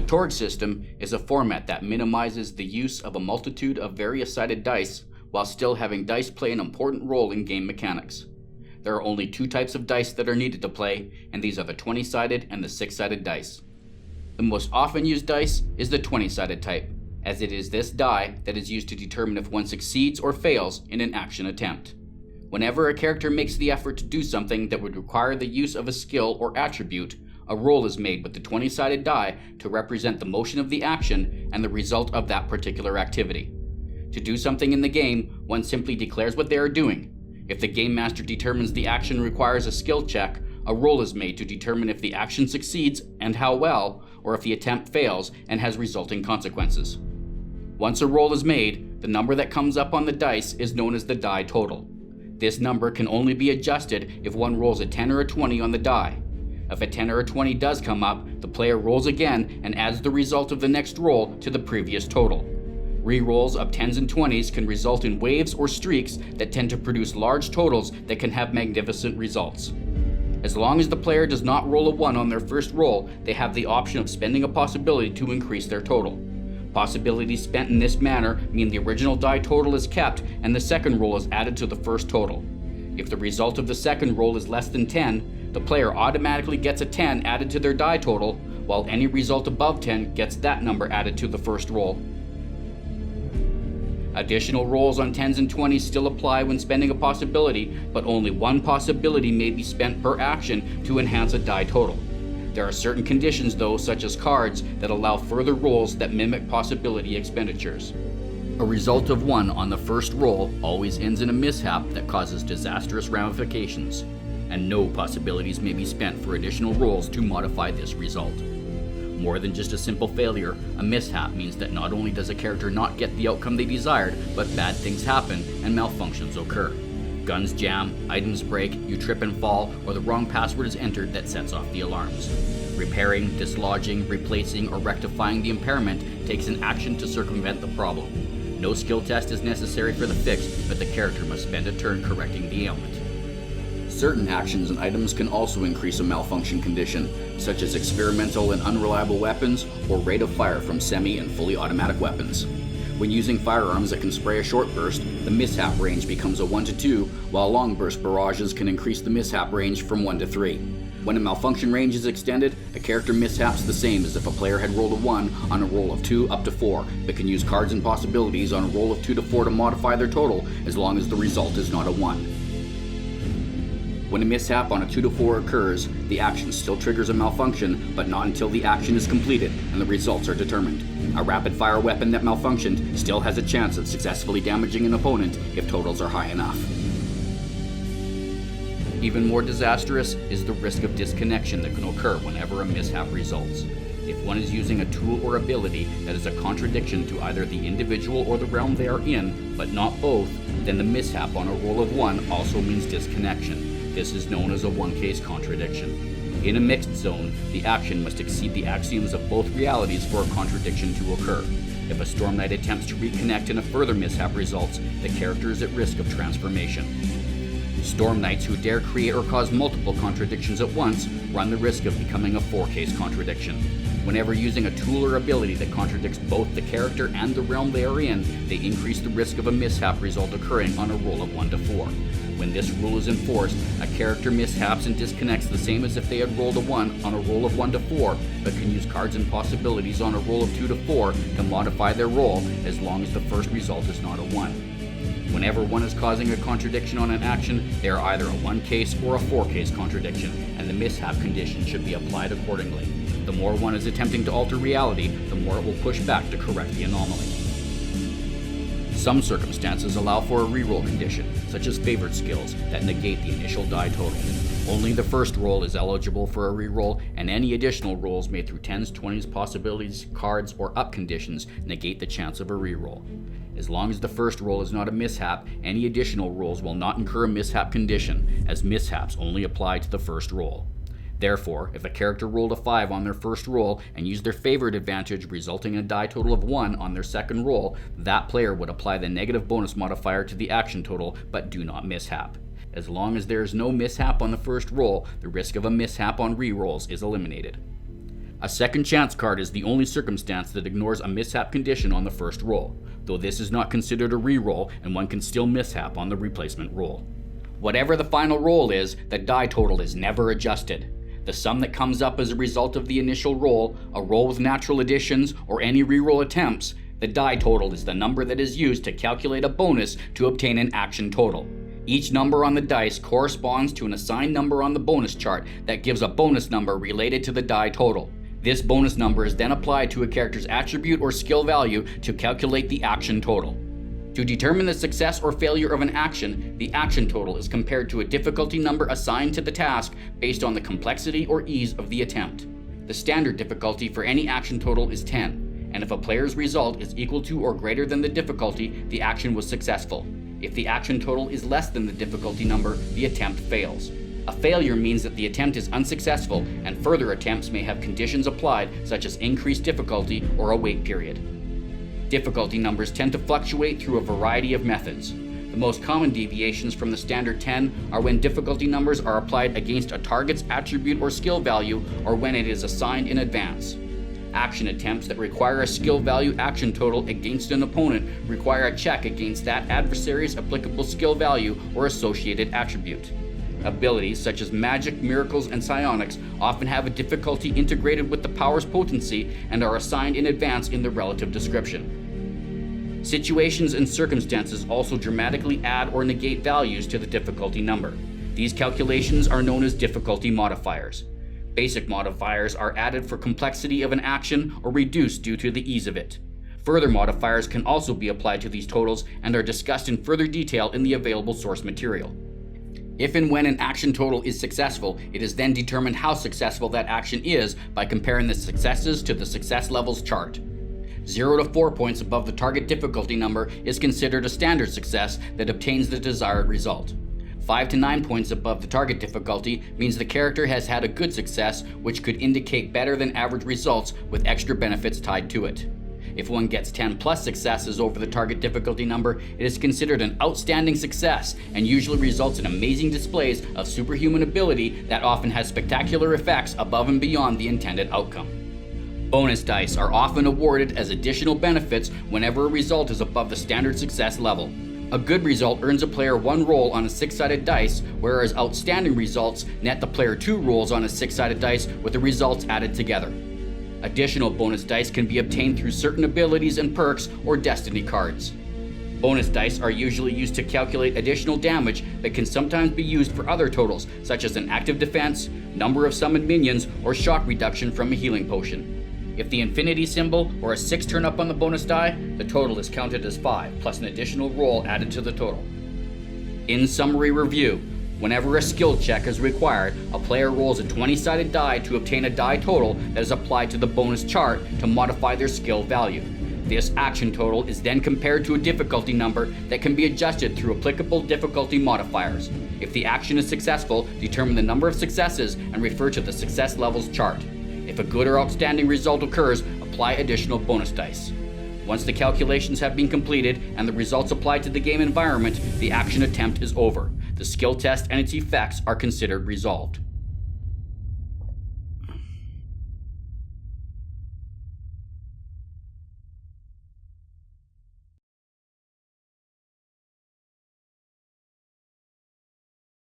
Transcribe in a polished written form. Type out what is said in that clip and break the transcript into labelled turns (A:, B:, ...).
A: Torg system is a format that minimizes the use of a multitude of various sided dice while still having dice play an important role in game mechanics. There are only two types of dice that are needed to play, and these are the 20-sided and the 6-sided dice. The most often used dice is the 20-sided type, as it is this die that is used to determine if one succeeds or fails in an action attempt. Whenever a character makes the effort to do something that would require the use of a skill or attribute, a roll is made with the 20-sided die to represent the motion of the action and the result of that particular activity. To do something in the game, one simply declares what they are doing. If the game master determines the action requires a skill check, a roll is made to determine if the action succeeds and how well, or if the attempt fails and has resulting consequences. Once a roll is made, the number that comes up on the dice is known as the die total. This number can only be adjusted if one rolls a 10 or a 20 on the die. If a 10 or a 20 does come up, the player rolls again and adds the result of the next roll to the previous total. Re-rolls of 10s and 20s can result in waves or streaks that tend to produce large totals that can have magnificent results. As long as the player does not roll a 1 on their first roll, they have the option of spending a possibility to increase their total. Possibilities spent in this manner mean the original die total is kept and the second roll is added to the first total. If the result of the second roll is less than 10, the player automatically gets a 10 added to their die total, while any result above 10 gets that number added to the first roll. Additional rolls on 10s and 20s still apply when spending a possibility, but only one possibility may be spent per action to enhance a die total. There are certain conditions though, such as cards, that allow further rolls that mimic possibility expenditures. A result of 1 on the first roll always ends in a mishap that causes disastrous ramifications, and no possibilities may be spent for additional rolls to modify this result. More than just a simple failure, a mishap means that not only does a character not get the outcome they desired, but bad things happen and malfunctions occur. Guns jam, items break, you trip and fall, or the wrong password is entered that sets off the alarms. Repairing, dislodging, replacing, or rectifying the impairment takes an action to circumvent the problem. No skill test is necessary for the fix, but the character must spend a turn correcting the ailment. Certain actions and items can also increase a malfunction condition, such as experimental and unreliable weapons or rate of fire from semi and fully automatic weapons. When using firearms that can spray a short burst, the mishap range becomes a 1 to 2, while long burst barrages can increase the mishap range from 1 to 3. When a malfunction range is extended, a character mishaps the same as if a player had rolled a 1 on a roll of 2 up to 4, but can use cards and possibilities on a roll of 2 to 4 to modify their total as long as the result is not a 1. When a mishap on a 2 to 4 occurs, the action still triggers a malfunction, but not until the action is completed and the results are determined. A rapid-fire weapon that malfunctioned still has a chance of successfully damaging an opponent if totals are high enough. Even more disastrous is the risk of disconnection that can occur whenever a mishap results. If one is using a tool or ability that is a contradiction to either the individual or the realm they are in, but not both, then the mishap on a roll of 1 also means disconnection. This is known as a one-case contradiction. In a mixed zone, the action must exceed the axioms of both realities for a contradiction to occur. If a Storm Knight attempts to reconnect and a further mishap results, the character is at risk of transformation. Storm Knights who dare create or cause multiple contradictions at once run the risk of becoming a 4-case contradiction. Whenever using a tool or ability that contradicts both the character and the realm they are in, they increase the risk of a mishap result occurring on a roll of 1 to 4. When this rule is enforced, a character mishaps and disconnects the same as if they had rolled a 1 on a roll of 1 to 4, but can use cards and possibilities on a roll of 2 to 4 to modify their roll as long as the first result is not a 1. Whenever one is causing a contradiction on an action, they are either a 1-case or a 4-case contradiction, and the mishap condition should be applied accordingly. The more one is attempting to alter reality, the more it will push back to correct the anomaly. Some circumstances allow for a reroll condition, such as favored skills, that negate the initial die total. Only the first roll is eligible for a reroll, and any additional rolls made through 10s, 20s, possibilities, cards, or up conditions negate the chance of a reroll. As long as the first roll is not a mishap, any additional rolls will not incur a mishap condition, as mishaps only apply to the first roll. Therefore, if a character rolled a 5 on their first roll and used their favored advantage resulting in a die total of 1 on their second roll, that player would apply the negative bonus modifier to the action total but do not mishap. As long as there is no mishap on the first roll, the risk of a mishap on rerolls is eliminated. A second chance card is the only circumstance that ignores a mishap condition on the first roll, though this is not considered a re-roll and one can still mishap on the replacement roll. Whatever the final roll is, the die total is never adjusted. The sum that comes up as a result of the initial roll, a roll with natural additions, or any re-roll attempts, the die total is the number that is used to calculate a bonus to obtain an action total. Each number on the dice corresponds to an assigned number on the bonus chart that gives a bonus number related to the die total. This bonus number is then applied to a character's attribute or skill value to calculate the action total. To determine the success or failure of an action, the action total is compared to a difficulty number assigned to the task based on the complexity or ease of the attempt. The standard difficulty for any action total is 10, and if a player's result is equal to or greater than the difficulty, the action was successful. If the action total is less than the difficulty number, the attempt fails. A failure means that the attempt is unsuccessful, and further attempts may have conditions applied, such as increased difficulty or a wait period. Difficulty numbers tend to fluctuate through a variety of methods. The most common deviations from the standard 10 are when difficulty numbers are applied against a target's attribute or skill value, or when it is assigned in advance. Action attempts that require a skill value action total against an opponent require a check against that adversary's applicable skill value or associated attribute. Abilities such as magic, miracles, and psionics often have a difficulty integrated with the power's potency and are assigned in advance in the relative description. Situations and circumstances also dramatically add or negate values to the difficulty number. These calculations are known as difficulty modifiers. Basic modifiers are added for complexity of an action or reduced due to the ease of it. Further modifiers can also be applied to these totals and are discussed in further detail in the available source material. If and when an action total is successful, it is then determined how successful that action is by comparing the successes to the success levels chart. 0 to 4 points above the target difficulty number is considered a standard success that obtains the desired result. 5 to 9 points above the target difficulty means the character has had a good success, which could indicate better than average results with extra benefits tied to it. If one gets 10 plus successes over the target difficulty number, it is considered an outstanding success and usually results in amazing displays of superhuman ability that often has spectacular effects above and beyond the intended outcome. Bonus dice are often awarded as additional benefits whenever a result is above the standard success level. A good result earns a player 1 roll on a 6-sided dice, whereas outstanding results net the player 2 rolls on a 6-sided dice with the results added together. Additional bonus dice can be obtained through certain abilities and perks or destiny cards. Bonus dice are usually used to calculate additional damage that can sometimes be used for other totals, such as an active defense, number of summoned minions, or shock reduction from a healing potion. If the infinity symbol or a 6 turn up on the bonus die, the total is counted as 5, plus an additional roll added to the total. In summary review, whenever a skill check is required, a player rolls a 20-sided die to obtain a die total that is applied to the bonus chart to modify their skill value. This action total is then compared to a difficulty number that can be adjusted through applicable difficulty modifiers. If the action is successful, determine the number of successes and refer to the success levels chart. If a good or outstanding result occurs, apply additional bonus dice. Once the calculations have been completed and the results applied to the game environment, the action attempt is over. The skill test and its effects are considered resolved.